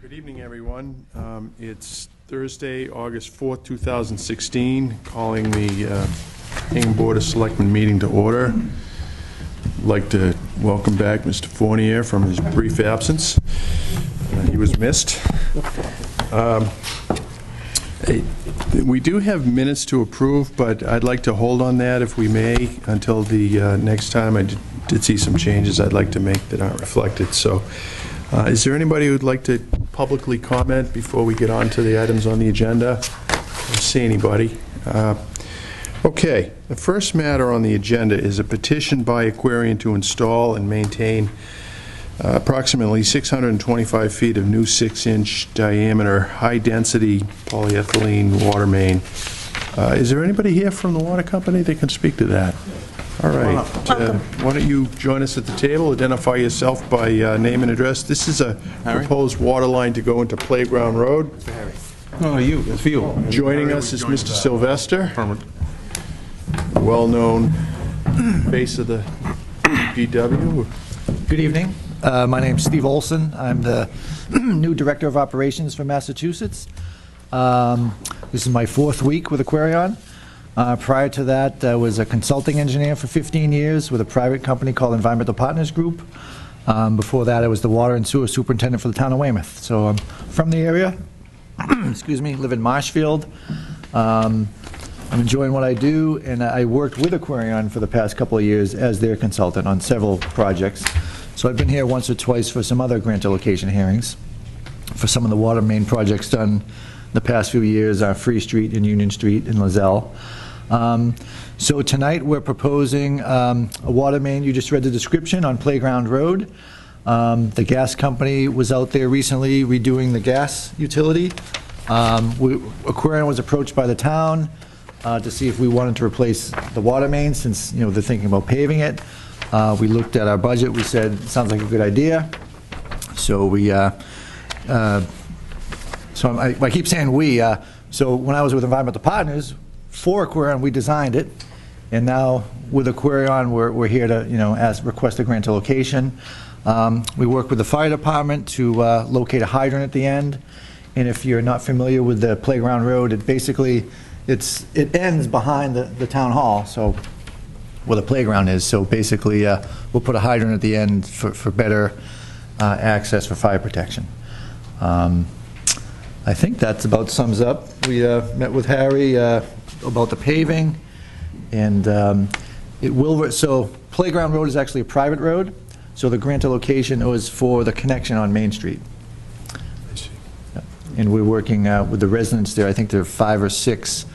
Good evening, everyone. It's Thursday, August 4th, 2016, calling the Hingham Board of Selectmen meeting to order. I'd like to welcome back Mr. Fournier from his brief absence. He was missed. We do have minutes to approve, but I'd like to hold on that, if we may, until the next time. I did see some changes I'd like to make that aren't reflected. So is there anybody who'd like to publicly comment before we get on to the items on the agenda? I don't see anybody. Okay, the first matter on the agenda is a petition by Aquarion to install and maintain approximately 625 feet of new 6-inch diameter high-density polyethylene water main. Is there anybody here from the water company that can speak to that? All right. Why don't you join us at the table, identify yourself by name and address. This is a proposed water line to go into Playground Road. No, you. It's for you. Joining us is Mr. Sylvester, well-known face of the DW. Good evening. My name's Steve Olson. I'm the new Director of Operations for Massachusetts. This is my 4th week with Aquarion. Prior to that, I was a consulting engineer for 15 years with a private company called Environmental Partners Group. Before that, I was the water and sewer superintendent for the town of Weymouth. So I'm from the area. Excuse me, live in Marshfield. I'm enjoying what I do, and I worked with Aquarion for the past couple of years as their consultant on several projects. So I've been here once or twice for some other grant allocation hearings for some of the water main projects done the past few years, Free Street and Union Street in Lozelle. So tonight we're proposing a water main. You just read the description on Playground Road. The gas company was out there recently redoing the gas utility. Aquarion was approached by the town to see if we wanted to replace the water main, since they're thinking about paving it. We looked at our budget. We said it sounds like a good idea. So we so I keep saying we. So when I was with Environmental Partners, for Aquarion, we designed it, and now with Aquarion, we're here to request a grant location. We work with the fire department to locate a hydrant at the end. And if you're not familiar with the Playground Road, it ends behind the town hall, so where the playground is. So basically, we'll put a hydrant at the end for better access for fire protection. I think that's about sums up. We met with Harry about the paving, and so Playground Road is actually a private road, so the grant allocation was for the connection on Main Street. I see. And we're working with the residents there. I think there are 5 or 6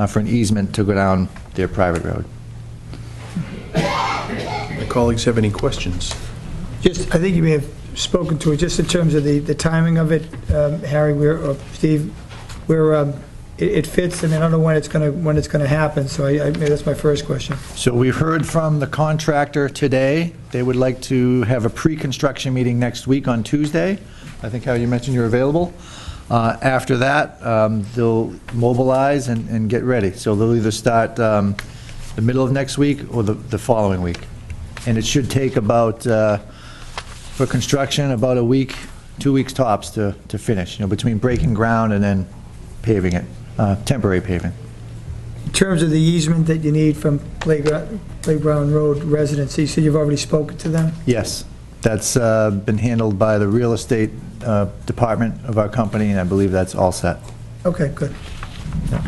for an easement to go down their private road. My colleagues have any questions? I think you may have spoken to it, just in terms of the timing of it, Harry, or Steve, where it fits. I mean, I don't know when it's going to happen. So maybe that's my first question. So we've heard from the contractor today. They would like to have a pre-construction meeting next week on Tuesday. I think, Harry, you mentioned you're available. After that, they'll mobilize and get ready. So they'll either start the middle of next week or the following week. And it should take about, for construction, about a week, 2 weeks tops to finish, between breaking ground and then paving it, temporary paving. In terms of the easement that you need from Playground Road residents, you said you've already spoken to them? Yes. That's been handled by the real estate department of our company, and I believe that's all set. Okay, good. Yeah.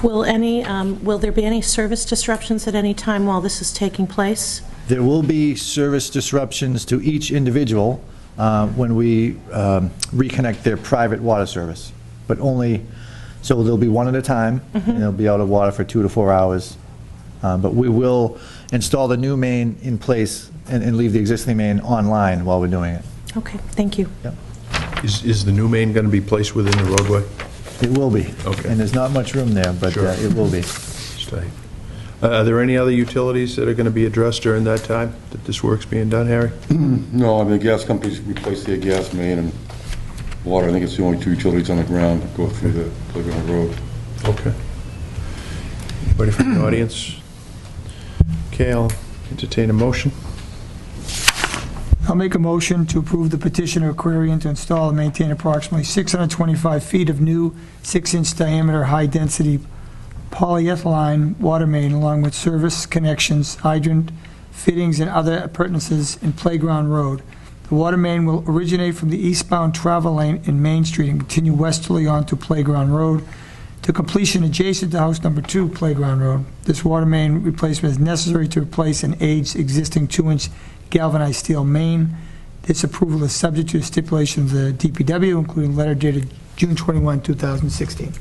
Will there be any service disruptions at any time while this is taking place? There will be service disruptions to each individual when we reconnect their private water service, but only, so they'll be one at a time, and they'll be out of water for 2 to 4 hours. But we will install the new main in place and leave the existing main online while we're doing it. Okay, thank you. Yep. Is the new main going to be placed within the roadway? It will be. Okay. And there's not much room there, but Sure. it will be. Stay. Are there any other utilities that are going to be addressed during that time that this work's being done, Harry? No, I mean, the gas companies replaced their gas main and water. I think it's the only 2 utilities on the ground that go through the Playground Road. Okay. Anybody from the audience? Okay, I'll entertain a motion. I'll make a motion to approve the petition of Aquarion to install and maintain approximately 625 feet of new 6-inch diameter high-density polyethylene water main along with service connections, hydrant, fittings, and other appurtenances in Playground Road. The water main will originate from the eastbound travel lane in Main Street and continue westerly onto Playground Road to completion adjacent to house number 2, Playground Road. This water main replacement is necessary to replace an aged existing 2-inch galvanized steel main. This approval is subject to the stipulations of the DPW, including letter dated June 21, 2016.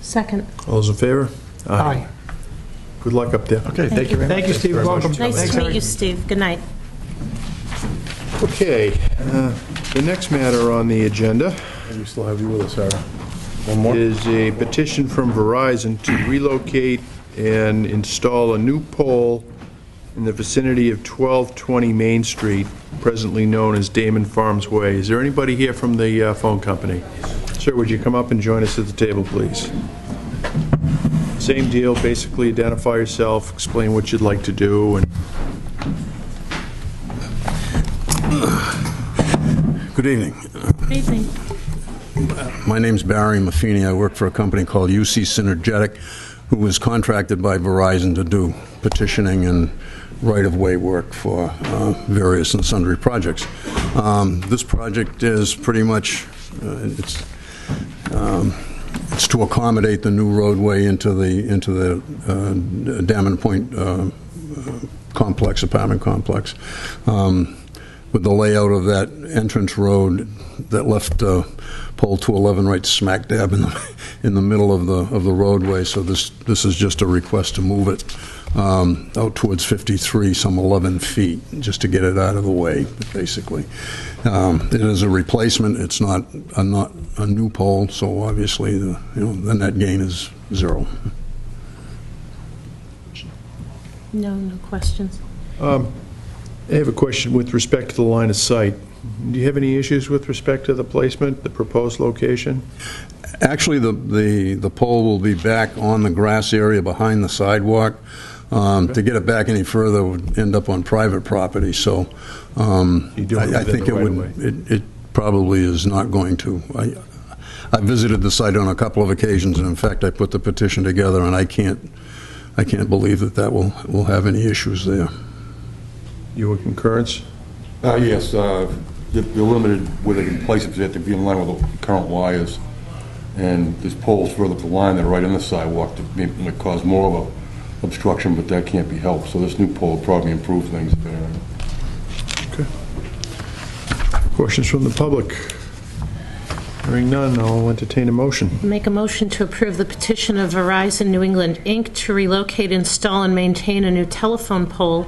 Second. All those in favor? Aye. Good luck up there. Okay, thank you very much. Thank you, Steve. very Welcome. much. Nice Thanks, to meet Eric. you, Steve. Good night. Okay, the next matter on the agenda We still have you with us, Sarah. One more? is a petition from Verizon to relocate and install a new pole in the vicinity of 1220 Main Street, presently known as Damon Farms Way. Is there anybody here from the phone company? Sir, would you come up and join us at the table, please? Same deal, basically identify yourself, explain what you'd like to do, and Good evening. Good evening. My name's Barry Maffini. I work for a company called UC Synergetic, who was contracted by Verizon to do petitioning and right-of-way work for various and sundry projects. This project is pretty much, it's to accommodate the new roadway into the Damon Point complex, apartment complex. With the layout of that entrance road that left pole 211 right smack dab in the middle of the roadway. So this is just a request to move it out towards 53, some 11 feet, just to get it out of the way, basically. It is a replacement. It's not a new pole, so obviously the net gain is 0. No questions. I have a question with respect to the line of sight. Do you have any issues with respect to the placement, the proposed location? Actually, the pole will be back on the grass area behind the sidewalk. To get it back any further would end up on private property, so I think it probably is not going to. I visited the site on a couple of occasions, and in fact, I put the petition together, and I can't believe that will have any issues there. Your concurrence? Yes, they're limited where they can place it, because they have to be in line with the current wires. And there's poles further up the line that are right in the sidewalk that may cause more of a obstruction, but that can't be helped. So this new pole will probably improve things. Okay. Questions from the public? Hearing none, I'll entertain a motion. Make a motion to approve the petition of Verizon New England, Inc. to relocate, install, and maintain a new telephone pole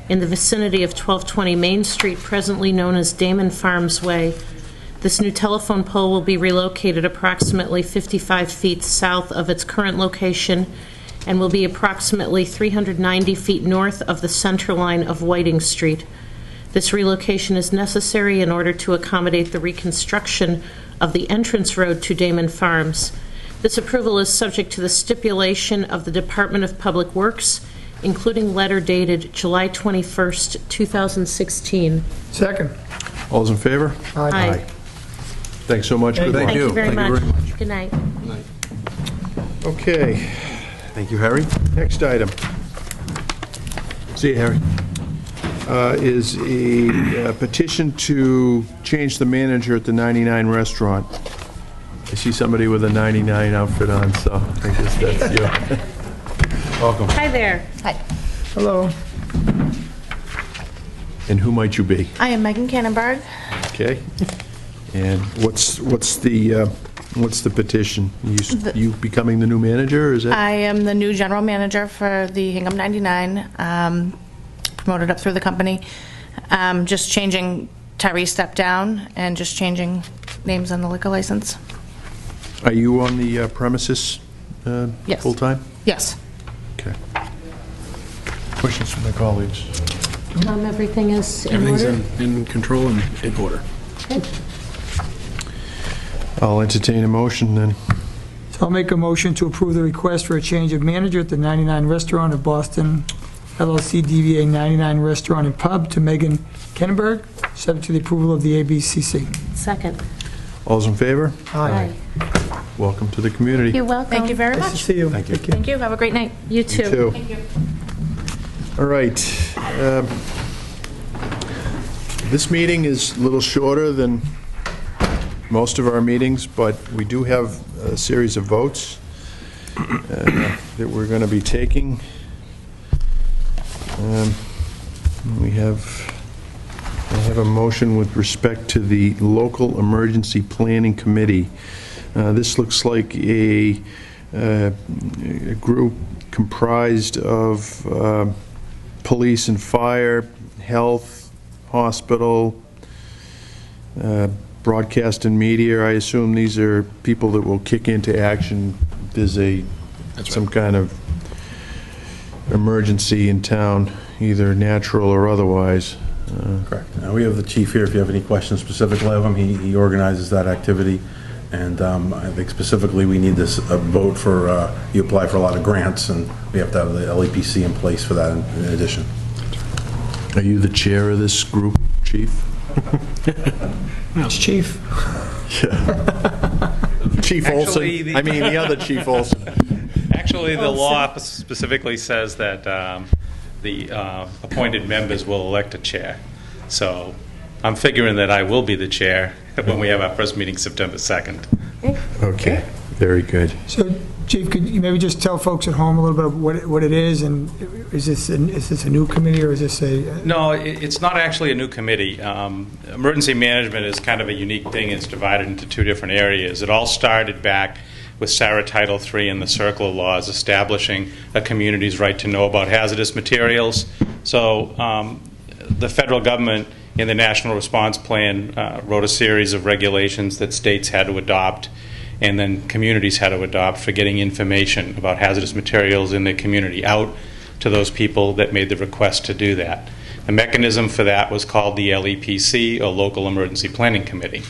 in the vicinity of 1220 Main Street, presently known as Damon Farms Way. This new telephone pole will be relocated approximately 55 feet south of its current location and will be approximately 390 feet north of the centerline of Whiting Street. This relocation is necessary in order to accommodate the reconstruction of the entrance road to Damon Farms. This approval is subject to the stipulation of the Department of Public Works, including letter dated July 21st, 2016. Second. All those in favor? Aye. Thanks so much. Good luck. Thank you very Thank you much. very much. Good night. Okay. Thank you, Harry. Next item. See you, Harry. Is a petition to change the manager at the 99 restaurant. I see somebody with a 99 outfit on, so I guess that's you. Welcome. Hi there. Hi, Hello. And who might you be? I am Megan Cannonberg. Okay. And what's the petition? You becoming the new manager, or is that? I am the new general manager for the Hingham 99, promoted up through the company. Just changing, Tyree stepped down, and just changing names on the liquor license. Are you on the premises Yes. full-time? Yes. Okay. Questions from my colleagues? Everything is in Everything's order? in control and in order. Good. I'll entertain a motion then. So I'll make a motion to approve the request for a change of manager at the 99 Restaurant of Boston, LLC DBA 99 Restaurant and Pub, to Megan Kennenberg, subject to the approval of the ABCC. Second. All's in favor? Aye. Welcome to the community. You're welcome. Thank you very Nice to much. see you. Thank you. Thank you. Have a great night. You too. Two. Thank you. All right. This meeting is a little shorter than most of our meetings, but we do have a series of votes that we're going to be taking. I have a motion with respect to the Local Emergency Planning Committee. This looks like a group comprised of police and fire, health, hospital, broadcast and media. I assume these are people that will kick into action if there's some kind of emergency in town, either natural or otherwise. Correct. Now, we have the chief here if you have any questions specifically of him. He organizes that activity. And I think specifically we need this vote for, you apply for a lot of grants, and we have to have the LEPC in place for that in addition. Are you the chair of this group, Chief? It's Chief. Chief Olson? I mean, the other Chief Olson. Actually, the law specifically says that the appointed members will elect a chair. So I'm figuring that I will be the chair when we have our first meeting September 2nd. Okay, very good. So, Chief, could you maybe just tell folks at home a little bit of what it is, and is this a new committee, or is this a... No, it's not actually a new committee. Emergency management is kind of a unique thing. It's divided into two different areas. It all started back with SARA Title III and the Circle of Laws establishing a community's right to know about hazardous materials. So the federal government in the National Response Plan wrote a series of regulations that states had to adopt and then communities had to adopt for getting information about hazardous materials in their community out to those people that made the request to do that. The mechanism for that was called the LEPC, or Local Emergency Planning Committee.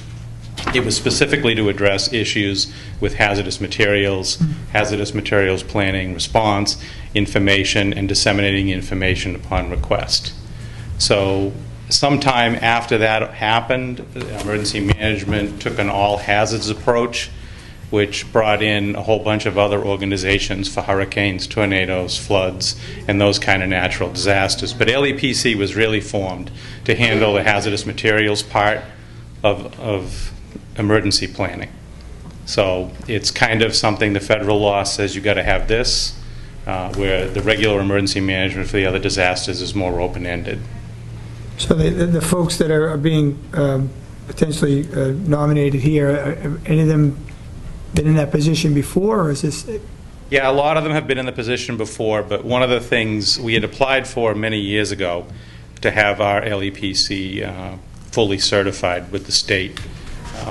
It was specifically to address issues with hazardous materials planning, response, information, and disseminating information upon request. So sometime after that happened, emergency management took an all hazards approach, which brought in a whole bunch of other organizations for hurricanes, tornadoes, floods, and those kind of natural disasters. But LEPC was really formed to handle the hazardous materials part of emergency planning. So it's kind of something the federal law says you've got to have this, where the regular emergency management for the other disasters is more open-ended. So the folks that are being potentially nominated here, are any of them been in that position before, or is this... Yeah, a lot of them have been in the position before, but one of the things we had applied for many years ago to have our LEPC fully certified with the state.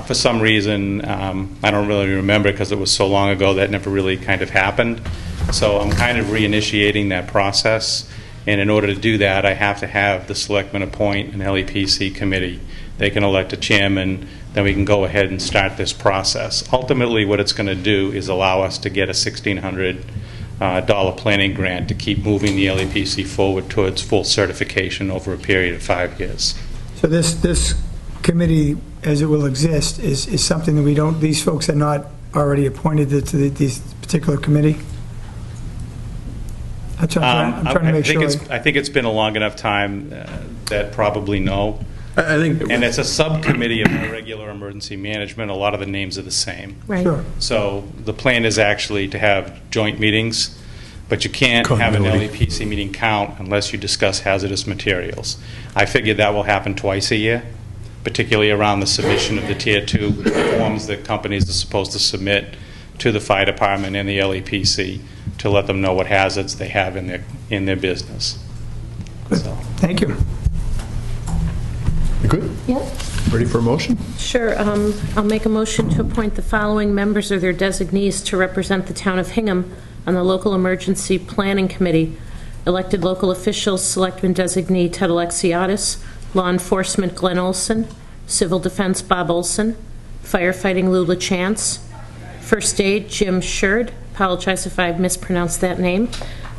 For some reason, I don't really remember because it was so long ago that never really kind of happened. So I'm kind of reinitiating that process. And in order to do that, I have to have the Selectmen appoint an LEPC committee. They can elect a chairman, then we can go ahead and start this process. Ultimately, what it's going to do is allow us to get a $1,600 planning grant to keep moving the LEPC forward towards full certification over a period of 5 years. So this committee, as it will exist, is something that we don't, these folks are not already appointed to this particular committee? I'm trying to make sure. I think it's been a long enough time that probably no. I think... And it's a subcommittee of our regular emergency management. A lot of the names are the same. Right. Sure. So the plan is actually to have joint meetings, but you can't have an LEPC meeting count unless you discuss hazardous materials. I figure that will happen twice a year, particularly around the submission of the Tier 2 forms that companies are supposed to submit to the fire department and the LEPC to let them know what hazards they have in their business. So. Thank you. You good? Yep. Ready for a motion? Sure. I'll make a motion to appoint the following members or their designees to represent the town of Hingham on the Local Emergency Planning Committee. Elected local officials, Selectman designee Ted Alexiadis, Law Enforcement Glenn Olson, Civil Defense Bob Olson, Firefighting Lou LaChance, First Aid Jim Sherd, apologize if I mispronounced that name,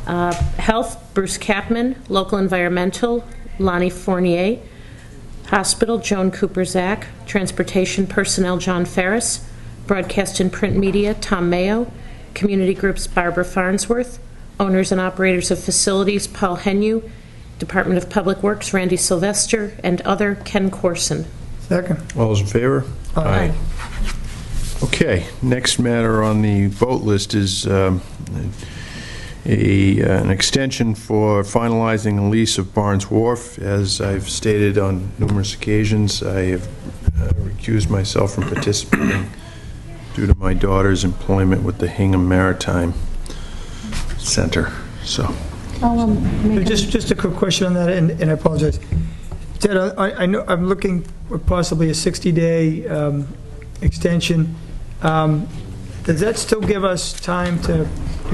Health Bruce Capman, Local Environmental Lonnie Fournier, Hospital, Joan Cooper-Zach. Transportation Personnel, John Ferris. Broadcast and Print Media, Tom Mayo. Community Groups, Barbara Farnsworth. Owners and Operators of Facilities, Paul Henue. Department of Public Works, Randy Sylvester. And other, Ken Corson. Second. All those in favor? Aye. Okay, next matter on the vote list is an extension for finalizing a lease of Barnes Wharf. As I've stated on numerous occasions, I have recused myself from participating due to my daughter's employment with the Hingham Maritime Center. So, Just a quick question on that, and I apologize. Ted, I know I'm looking for possibly a 60-day extension. Does that still give us time to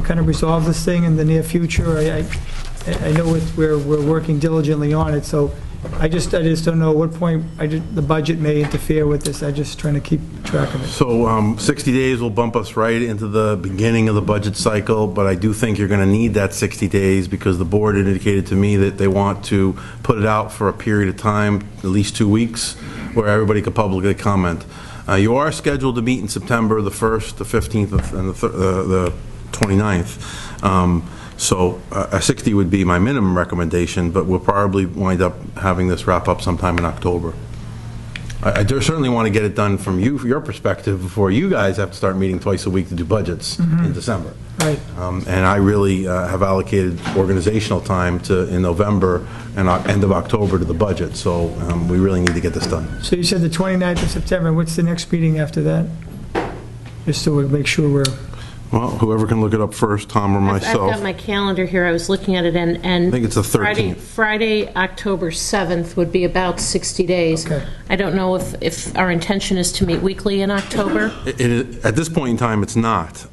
kind of resolve this thing in the near future? I know we're working diligently on it, so I just don't know at what point the budget may interfere with this. I'm just trying to keep track of it. So 60 days will bump us right into the beginning of the budget cycle, but I do think you're going to need that 60 days because the board indicated to me that they want to put it out for a period of time, at least 2 weeks, where everybody could publicly comment. You are scheduled to meet in September, the 1st, the 15th, and the 29th. So a 60 would be my minimum recommendation, but we'll probably wind up having this wrap up sometime in October. I do certainly want to get it done from your perspective before you guys have to start meeting twice a week to do budgets in December. Right. And I really have allocated organizational time in November and end of October to the budget, so we really need to get this done. So you said the 29th of September. What's the next meeting after that? Just so we make sure we're... Well, whoever can look it up first, Tom or myself. I've got my calendar here. I was looking at it, and I think it's the 13th. Friday, October 7th would be about 60 days. Okay. I don't know if our intention is to meet weekly in October. At this point in time, it's not,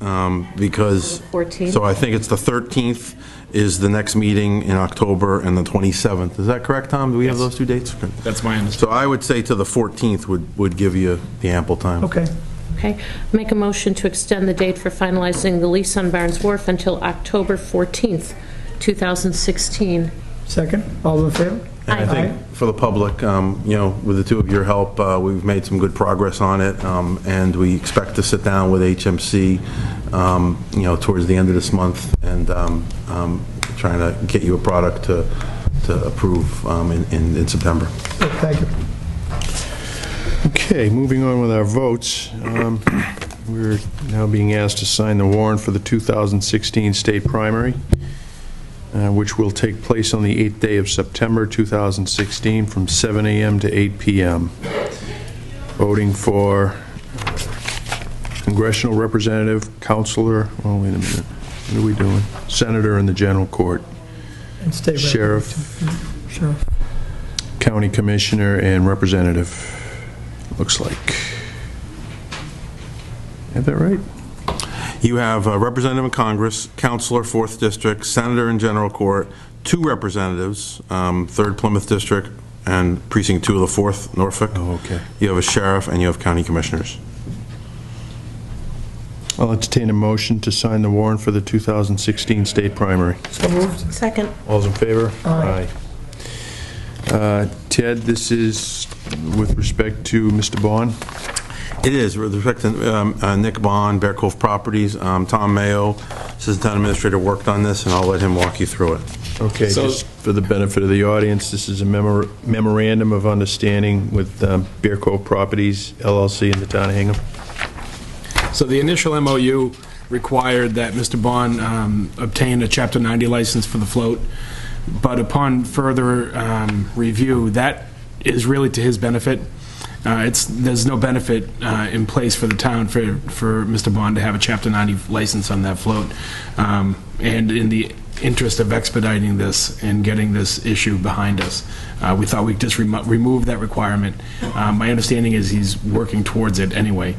because... 14th? So I think it's the 13th is the next meeting in October, and the 27th. Is that correct, Tom? Do we have those two dates? Okay. That's my understanding. So I would say to the 14th would give you the ample time. Okay. Okay. Make a motion to extend the date for finalizing the lease on Barnes Wharf until October 14th, 2016. Second. All in favor? And I think for the public, with the two of your help, we've made some good progress on it, and we expect to sit down with HMC, towards the end of this month, and trying to get you a product to approve in September. Thank you. okay, moving on with our votes. We're now being asked to sign the warrant for the 2016 state primary, which will take place on the 8th day of September 2016 from 7 a.m. to 8 p.m. Voting for congressional representative, counselor, oh, wait a minute, what are we doing? Senator in the general court, And state sheriff, Sheriff. county commissioner, and representative, looks like. Have that right? You have a representative in Congress, counselor, 4th District, senator in general court, 2 representatives, 3rd Plymouth District, and precinct 2 of the 4th, Norfolk. Oh, okay. You have a sheriff, and you have county commissioners. I'll entertain a motion to sign the warrant for the 2016 state primary. So moved. Second. All's in favor? Aye. Ted, this is with respect to Mr. Bond? It is, with respect to Nick Bond, Bear Cove Properties. Tom Mayo, Assistant Town Administrator, worked on this, and I'll let him walk you through it. Okay, So- just for the benefit of the audience, this is a memorandum of understanding with Bear Cove Properties, LLC, in the town of Hingham. So the initial MOU required that Mr. Bond obtain a Chapter 90 license for the float, but upon further review, that is really to his benefit. There's no benefit in place for the town for Mr. Bond to have a Chapter 90 license on that float. And in the interest of expediting this and getting this issue behind us, we thought we'd just remove that requirement. My understanding is he's working towards it anyway.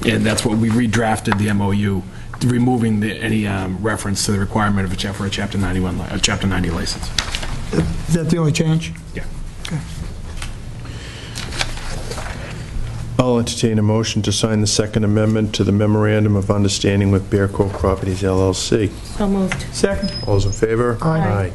And that's what we redrafted the MOU, removing any reference to the requirement of for a Chapter 90 license. Is that the only change? Yeah. Okay. I'll entertain a motion to sign the Second Amendment to the Memorandum of Understanding with Bear Cove Properties, LLC. So moved. Second. All's in favor? Aye.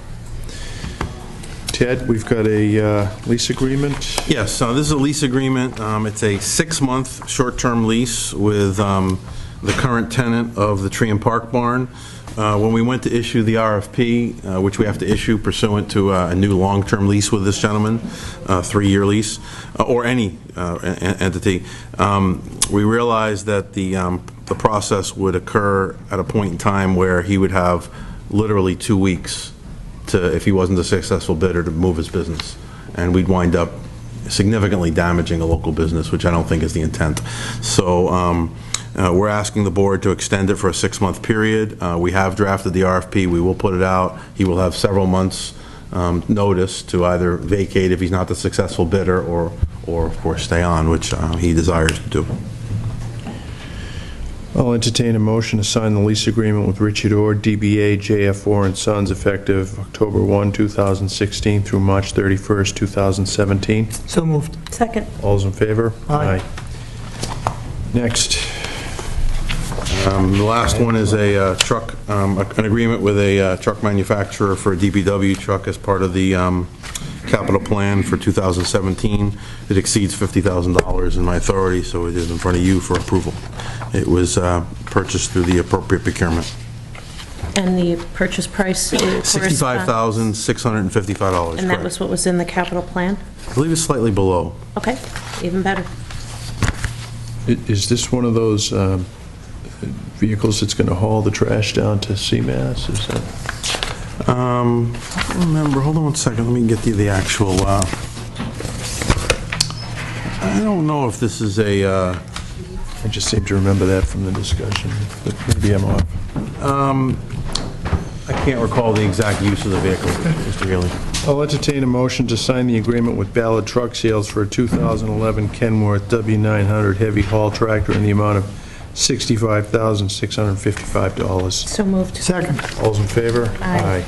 Ted, we've got a lease agreement. Yes, so this is a lease agreement. It's a 6-month short-term lease with the current tenant of the Tree and Park Barn. When we went to issue the RFP, which we have to issue pursuant to a new long-term lease with this gentleman, 3-year lease, or any entity, we realized that the process would occur at a point in time where he would have literally 2 weeks to, if he wasn't a successful bidder, to move his business. And we'd wind up significantly damaging a local business, which I don't think is the intent. So we're asking the board to extend it for a 6-month period. We have drafted the RFP. We will put it out. He will have several months' notice to either vacate if he's not the successful bidder, or of course stay on, which he desires to do. I'll entertain a motion to sign the lease agreement with Richard Orr, DBA JF4 and Sons, effective October 1, 2016 through March 31st, 2017. So moved. Second. All's in favor? Aye. Next. The last one is a truck, an agreement with a truck manufacturer for a DPW truck as part of the capital plan for 2017. It exceeds $50,000 in my authority, so it is in front of you for approval. It was purchased through the appropriate procurement. And the purchase price? $65,655. And that was what was in the capital plan? I believe it's slightly below. Okay, even better. Is this one of those vehicles that's going to haul the trash down to CMAS? Is that? I don't remember. Hold on one second. Let me get you the actual. I don't know if this is a. I just seem to remember that from the discussion, but maybe I'm off. I can't recall the exact use of the vehicle, Mr. Healy. I'll entertain a motion to sign the agreement with Ballard Truck Sales for a 2011 Kenworth W900 heavy haul tractor in the amount of $65,655. So moved. Second. All's in favor? Aye.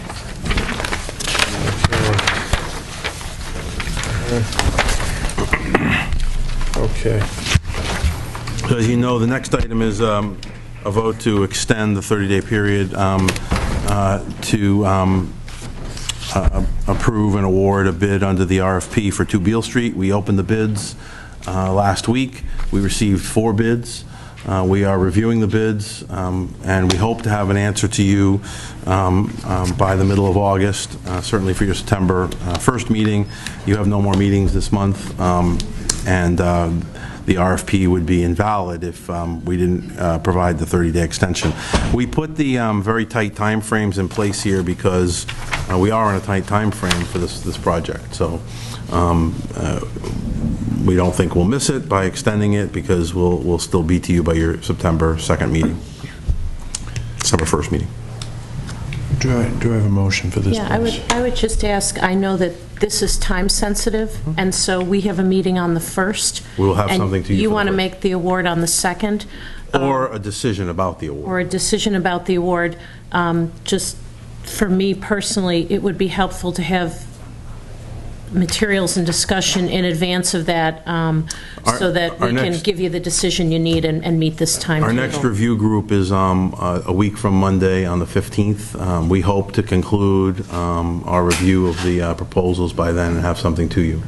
Okay. So as you know, the next item is a vote to extend the 30-day period to approve and award a bid under the RFP for 2 Beale Street. We opened the bids last week. We received 4 bids. We are reviewing the bids, and we hope to have an answer to you by the middle of August, certainly for your September 1st meeting. You have no more meetings this month, and the RFP would be invalid if we didn't provide the 30-day extension. We put the very tight time frames in place here because we are on a tight time frame for this project. So we don't think we'll miss it by extending it, because we'll still be to you by your September 2nd meeting, September 1st meeting. Do I have a motion for this? Yeah, I would just ask, I know that this is time sensitive, and so we have a meeting on the 1st. We'll have something to you. You want to make the award on the 2nd? Or a decision about the award. Or a decision about the award. Just for me personally, it would be helpful to have materials and discussion in advance of that, so that we can give you the decision you need and meet this timetable. Our next review group is a week from Monday on the 15th. We hope to conclude our review of the proposals by then and have something to you.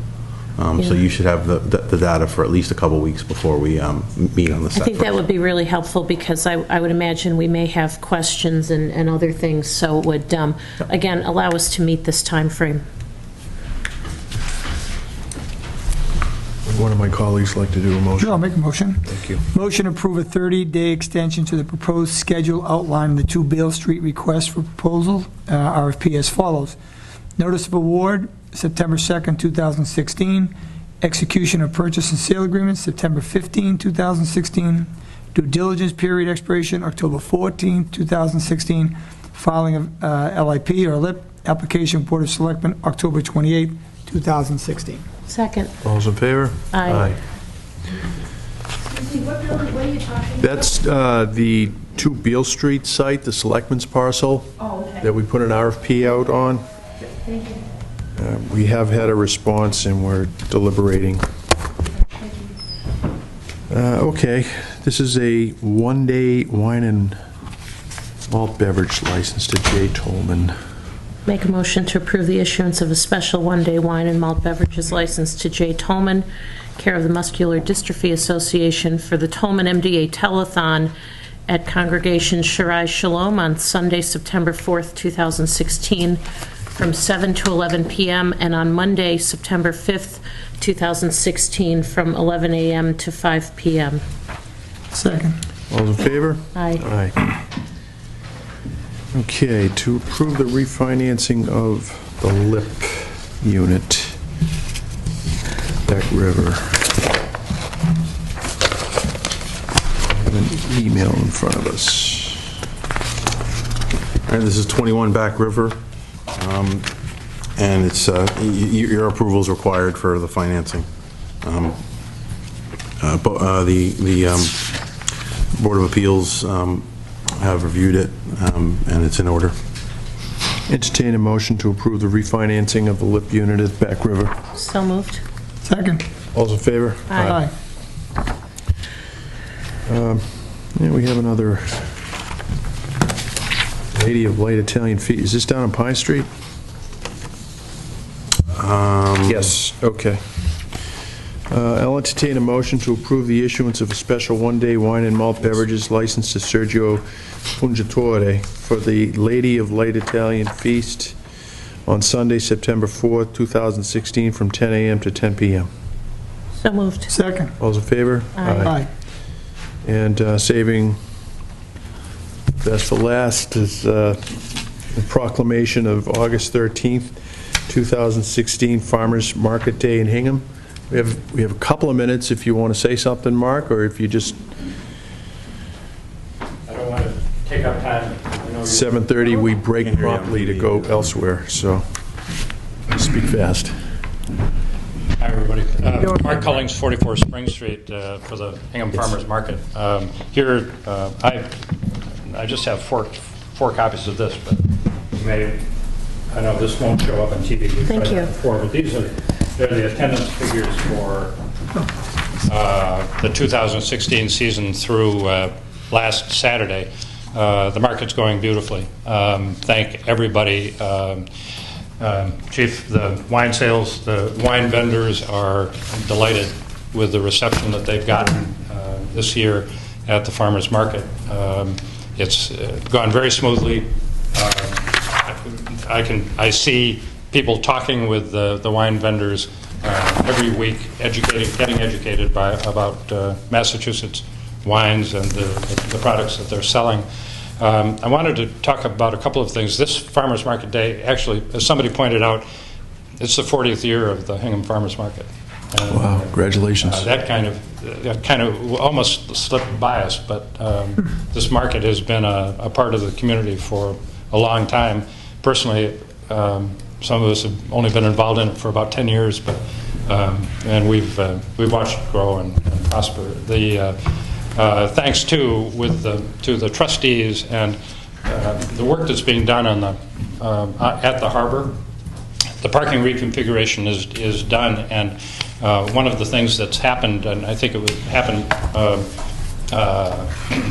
So you should have the data for at least a couple weeks before we meet on the 2nd. I think that would be really helpful, because I would imagine we may have questions and other things, so it would, again, allow us to meet this time frame. One of my colleagues like to do a motion. Sure, I'll make a motion. Thank you. Motion to approve a 30-day extension to the proposed schedule outlining the 2 Beale Street requests for proposal, RFP, as follows. Notice of award, September 2nd, 2016. Execution of purchase and sale agreement, September 15, 2016. Due diligence period expiration, October 14, 2016. Filing of LIP or LIP application, Board of Selectmen, October 28, 2016. Second. All's in favor? Aye. What building, what are you talking about? That's the 2 Beale Street site, the Selectmen's parcel, that we put an RFP out on. Thank you. We have had a response, and we're deliberating. Okay, this is a 1-day wine and malt beverage license to Jay Tolman. Make a motion to approve the issuance of a special one-day wine and malt beverages license to Jay Tolman, care of the Muscular Dystrophy Association, for the Tolman MDA Telethon at Congregation Shirai Shalom on Sunday, September 4th, 2016, from 7 to 11 p.m., and on Monday, September 5th, 2016, from 11 a.m. to 5 p.m. Second. All those in favor? Aye. Aye. Okay, to approve the refinancing of the LIP unit, Back River. I have an email in front of us. All right, this is 21 Back River, and it's, your approval is required for the financing. The Board of Appeals have reviewed it, and it's in order. Entertain a motion to approve the refinancing of the LIP unit at Back River. So moved. Second. All those in favor? Aye. Yeah, we have another Lady of Light Italian Feet. Is this down on Pine Street? Yes, okay. I'll entertain a motion to approve the issuance of a special one-day wine and malt beverages license to Sergio Pungatore for the Lady of Light Italian Feast on Sunday, September 4th, 2016, from 10 a.m. to 10 p.m. So moved. Second. All those in favor? Aye. And saving best for last is the proclamation of August 13th, 2016, Farmers Market Day in Hingham. We have a couple of minutes if you want to say something, Mark, or if you just... I don't want to take up time. 7:30, we break promptly to go elsewhere, so speak fast. Hi, everybody. Mark Cullings, 44 Spring Street, for the Hingham Farmers Market. Here, I just have four copies of this, but you may, I know this won't show up on TV. We've Thank tried you. that before, but they're the attendance figures for the 2016 season through last Saturday. The market's going beautifully. Thank everybody. Chief, the wine sales, the wine vendors are delighted with the reception that they've gotten this year at the farmers market. It's gone very smoothly. I see people talking with the wine vendors every week, getting educated about Massachusetts wines and the products that they're selling. I wanted to talk about a couple of things. This Farmers Market Day, actually, as somebody pointed out, it's the 40th year of the Hingham Farmers Market. And, Wow, congratulations. that kind of almost slipped by us, but this market has been a part of the community for a long time. Personally, some of us have only been involved in it for about 10 years, but and we've watched it grow and prosper. Thanks to the trustees and the work that's being done on at the harbor. The parking reconfiguration is done, and one of the things that's happened, and I think it would happen,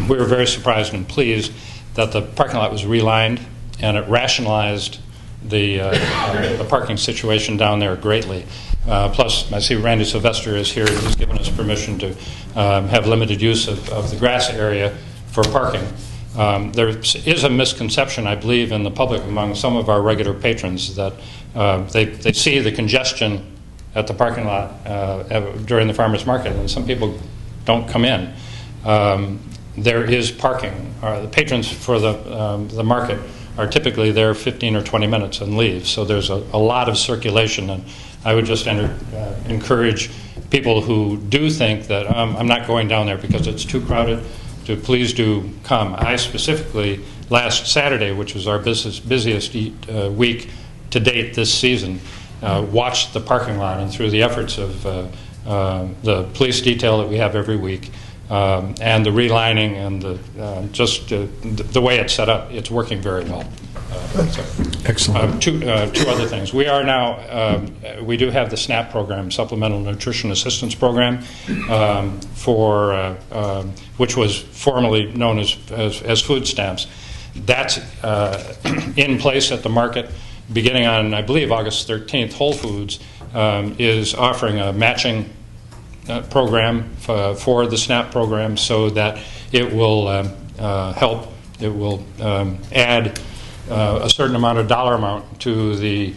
we were very surprised and pleased that the parking lot was relined, and it rationalized the parking situation down there greatly. Plus, I see Randy Sylvester is here. He's given us permission to have limited use of the grass area for parking. There is a misconception, I believe, in the public among some of our regular patrons that they see the congestion at the parking lot during the farmers market, and some people don't come in. There is parking. The patrons for the market are typically there 15 or 20 minutes and leave, so there's a lot of circulation, and I would just encourage people who do think that I'm not going down there because it's too crowded to please do come. I specifically, last Saturday, which was our busiest week to date this season, watched the parking lot, and through the efforts of the police detail that we have every week, and the relining and the way it's set up, it's working very well. Excellent. Two other things. We are now, we do have the SNAP program, Supplemental Nutrition Assistance Program, which was formerly known as food stamps. That's in place at the market. beginning on, I believe, August 13th, Whole Foods is offering a matching program for the SNAP program so that it will help, it will add a certain amount of dollar amount to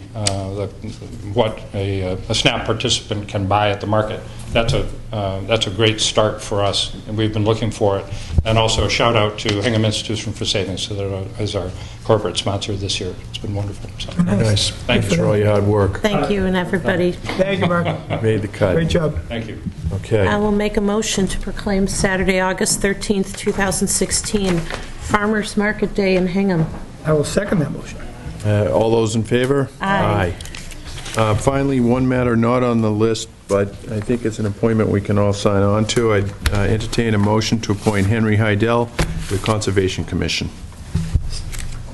what a SNAP participant can buy at the market. That's a great start for us, and we've been looking for it. And also a shout out to Hingham Institution for Savings, so that is our corporate sponsor this year. It's been wonderful. So. Nice. Thank you for all your hard work. Thank you and everybody. Thank you, Mark. Made the cut. Great job. Thank you. Okay. I will make a motion to proclaim Saturday, August 13th, 2016, Farmers Market Day in Hingham. I will second that motion. All those in favor? Aye. Finally, one matter not on the list, but I think it's an appointment we can all sign on to. I entertain a motion to appoint Henry Heidel to the Conservation Commission.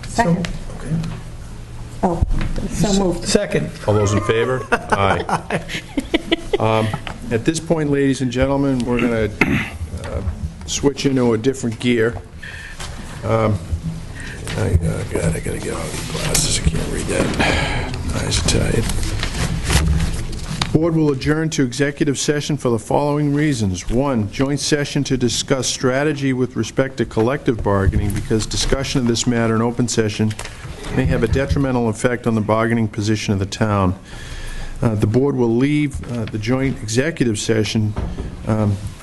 Second. Okay. Oh, so moved. Second. All those in favor? Aye. At this point, ladies and gentlemen, we're going to switch into a different gear. God, I got to get out of these glasses. I can't read that. Eyes are tired. Board will adjourn to executive session for the following reasons. 1, joint session to discuss strategy with respect to collective bargaining, because discussion of this matter in open session may have a detrimental effect on the bargaining position of the town. The board will leave the joint executive session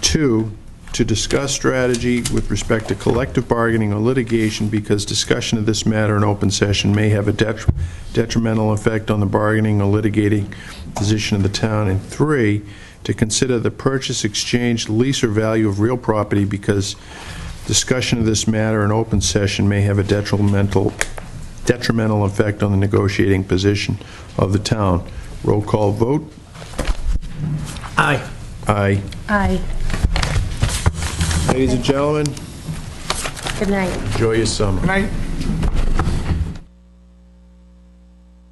2, to discuss strategy with respect to collective bargaining or litigation, because discussion of this matter in open session may have a detrimental effect on the bargaining or litigating position of the town. And 3, to consider the purchase, exchange, lease, or value of real property, because discussion of this matter in open session may have a detrimental effect on the negotiating position of the town. Roll call vote. Aye. Aye. Aye. Ladies and gentlemen, Good night. enjoy your summer. Good night.